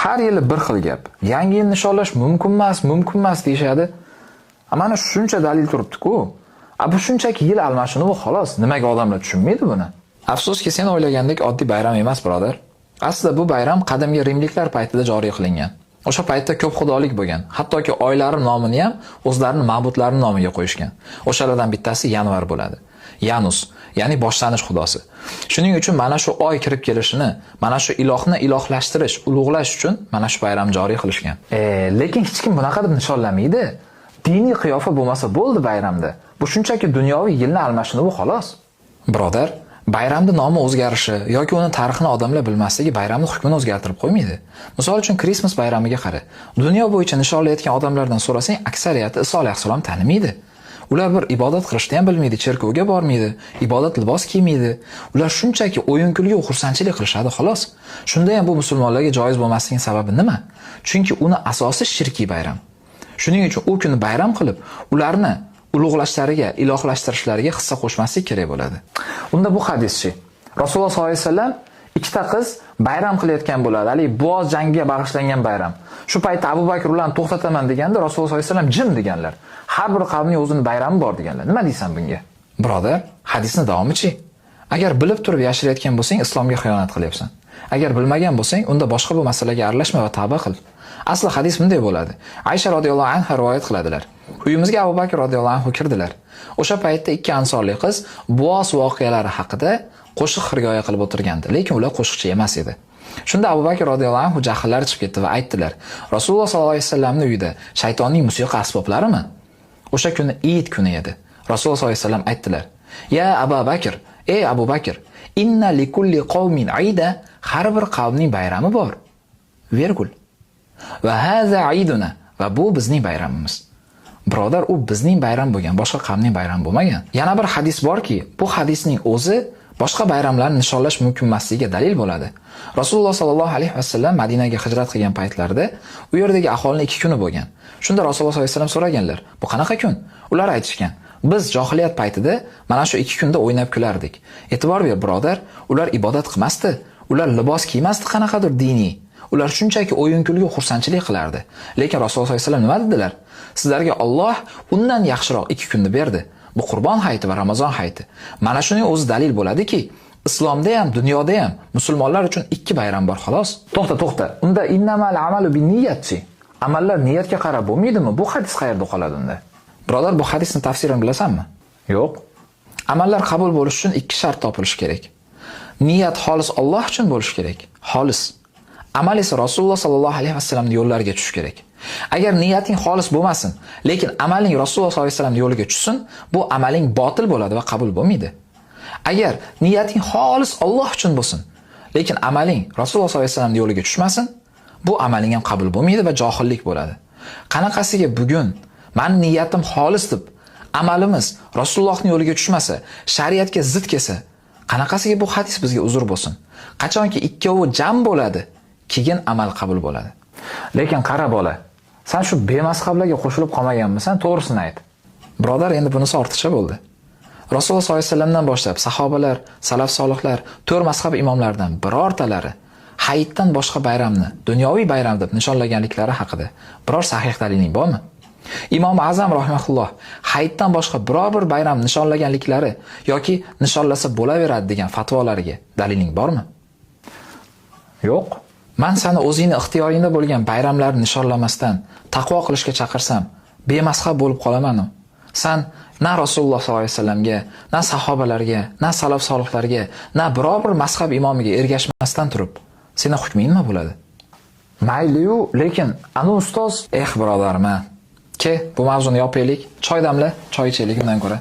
Har yili bir xil gap. Yangi yil nishonlash mumkin emas deyshadi. Mana shuncha dalil turibdi-ku. Bu shunchaki yil almashinuvi xolos. Nimaga odamlar tushunmaydi buni? Afsuski, sen o'ylagandek oddiy bayram emas, birodar. Aslida bu bayram qadimgi rimliklar paytida joriy qilingan. O'sha paytda ko'p xudolik bo'lgan. Hattoki oylari nomini ham o'zlarining ma'budlarining nomiga qo'yishgan. O'shalardan bittasi yanvar bo'ladi. Yanus, ya'ni boshlanish xudosi. Shuning uchun mana shu oy kirib kelishini, mana shu ilohni ilohlashtirish, ulug'lash uchun mana shu bayram joriy qilishgan. Lekin hech kim bunaqa deb nishonlamaydi. Diniy qiyofa bo'lmasa bo'ldi bayramda. Bu shunchaki dunyoviy yilni almashinuvi xolos. Birodar, bayramning nomi o'zgarishi yoki uni tarixini odamlar bilmasligi bayramning hukmini o'zgartirib qo'ymaydi. Misol uchun Christmas bayramiga qara. Dunyo bo'yicha nishonlayotgan odamlardan so'rasang, aksariyati Iso alayhissalom tanimaydi. Ular bir ibodat qilishni ham bilmaydi, cherkovga bormaydi, ibodat libos kiymaydi. Ular shunchaki o'yin-kulgi va xursandchilik qilishadi, xolos. Shunda ham bu musulmonlarga joiz bo'lmasligining sababi nima? Chunki uni asosi shirkiy bayram. Shuning uchun u kuni bayram qilib, ularni ulug'lashlariga, ilohlashtirishlariga hissa qo'shmaslik kerak bo'ladi. Unda bu hadischi Rasululloh sollallohu alayhi vasallam ikkita qiz bayram qilayotgan bo'ladi. Hali Boz jangiga bag'ishlangan bayram. Shu paytda Abu Bakr ularni to'xtataman deganda Rasululloh sollallohu alayhi vasallam jim deganlar. Har bir qavmning o'zining bayrami bor deganlar. Nima deysan bunga? Birodar, hadisning davomichi? Agar bilib turib yashirayotgan bo'lsang, islomga xiyonat qilyapsan. Agar bilmagan bo'lsang, unda boshqa bu masalaga aralashma va tavba qil. Asli hadis bunday bo'ladi. Aysha radhiyallohu anha rivoyat qiladilar. Uyimizga Abu Bakr radhiyallohu anhu kirdilar. O'sha paytda ikki ansorli qiz Buos voqealari haqida qo'shiq hirgoya qilib o'tirgandi, lekin ular qo'shiqchi emas edi. Shunda Abu Bakr radhiyallohu anhu jahllari chiqib ketdi va aytdilar: "Rasululloh sollallohu alayhi vasallamning uyida shaytonning musiqa asboblarimi?" O'sha kuni Eid kuni edi. Rasululloh sollallohu alayhi vasallam aytdilar: "Ya Abu Bakr, ey Abu Bakr, inna likulli qawmin aida, har bir qavmning bayrami bor. Vergul. Va haza aiduna, va bu bizning bayramimiz." Birodar, u bizning bayram bo'lgan, boshqa qavmning bayrami bo'lmagan. Yana bir hadis borki, bu hadisning o'zi boshqa bayramlarni nishonlash mumkin emasligiga dalil bo'ladi. Rasululloh sallallohu alayhi vasallam Madinaga hijrat qilgan paytlarida u yerdagi aholining 2 kuni bo'lgan. Shunda Rasululloh sollallohu alayhi vasallam so'raganlar: "Bu qanaqa kun?" Ular aytishgan: "Biz johiliyat paytida mana shu 2 kunda o'ynab kulardik." E'tibor ber, birodar, ular ibodat qilmasdi, ular libos kiymasdi qanaqadir diniy. Ular shunchaki o'yin-kulgi xursandchilik qilardi. Lekin Rasululloh sollallohu alayhi vasallam nima dedilar? Sizlarga Alloh undan yaxshiroq 2 kunni berdi. Bu Qurbon hayiti va Ramazon hayiti. Mana shuning o'zi dalil bo'ladiki, islomda ham, dunyoda ham musulmonlar uchun 2 bayram bor, xolos. To'xta. Unda innamal amalu binniyatchi. Amallar niyatga qarab bo'lmaydimi? Bu hadis qayerda qoladi unda? Birodar, bu hadisning tafsirini bilasanmi? Yo'q. Amallar qabul bo'lishi uchun 2 shart topilishi kerak. Niyat xolis Alloh uchun bo'lishi kerak. Xolis. Amal esa Rasululloh sallallohu alayhi vasallamning yo'llariga tushishi kerak. Agar niyating xolis bo'lmasin, lekin amaling Rasululloh sallallohu alayhi vasallamning yo'liga tushsin, bu amaling botil bo'ladi va qabul bo'lmaydi. Agar niyating xolis Alloh uchun bo'lsin, lekin amaling Rasululloh sallallohu alayhi vasallamning yo'liga tushmasin, bu amaling ham qabul bo'lmaydi va johillik bo'ladi. Qanaqasiga bugun men niyatim xolis deb amalimiz Rasulullohning yo'liga tushmasa, shariatga zid kelsa, qanaqasiga bu hadis bizga uzr bo'lsin? Qachonki ikkovi jam bo'ladi, keyin amal qabul bo'ladi. Lekin qara bola, sen shu bemazhablarga qo'shilib qolmaganmisan? To'g'risini ayt. Birodar, endi bunisi ortiqcha bo'ldi. Rasululloh sollallohu alayhi vasallamdan boshlab sahobalar, salaf solihlar, 4 mazhab imomlaridan birortalari hayitdan boshqa bayramni dunyoviy bayram deb nishonlaganliklari haqida biror sahih daliling bormi? Imom Azam rahimahulloh hayitdan boshqa biror bir bayram nishonlaganliklari yoki nishonlasa bo'laveradi degan fatvolariga daliling bormi? Yo'q. Men seni o'zingning ixtiyoringda bo'lgan bayramlarni nishonlamasdan taqvo qilishga chaqirsam, bemazhab bo'lib qolaman-ku. Sen na Rasululloh sollallohu alayhi vasallamga, na sahobalarga, na salaf solihlarga, na biror bir mazhab imomiga ergashmasdan turib, seni hukming nima bo'ladi? Mayli-yu, lekin ana ustoz, birodarman. Bu mavzuni yopaylik. Choy damla, choy ichaylik undan ko'ra.